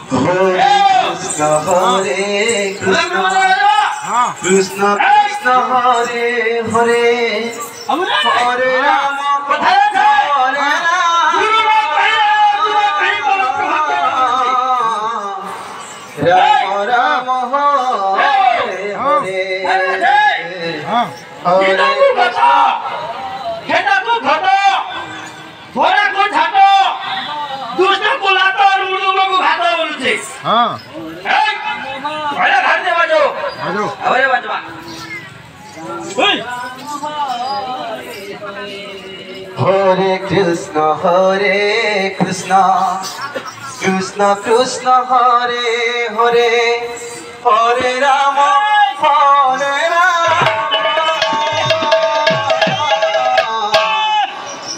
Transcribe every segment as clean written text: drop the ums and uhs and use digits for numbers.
Hare Krishna Hare Krishna Krishna Krishna Hare Hare Hare Rama Hare Rama Rama Hare Hare Hare Krishna Krishna Krishna Hare Hare Hare Rama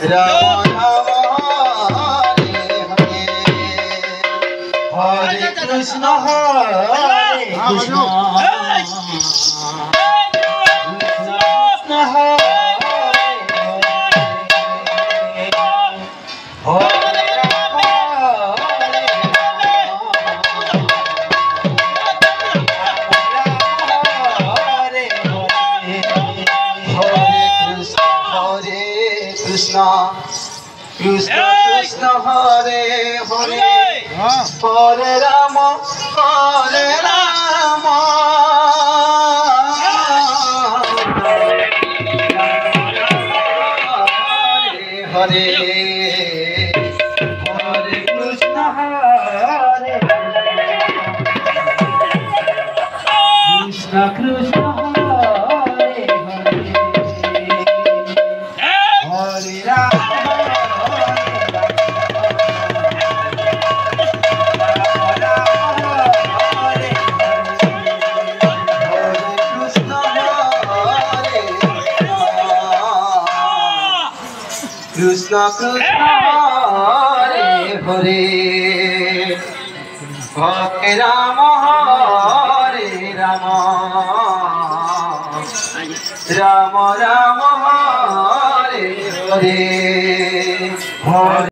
Rama Rama Hare Krishna Krishna Krishna Krishna Krishna Hare Hare Hare Rama Hare Rama Hare Hare Krishna Hare Krishna Krishna Krishna Krishna Hare Hare Hare Rama Hare Rama Rama Rama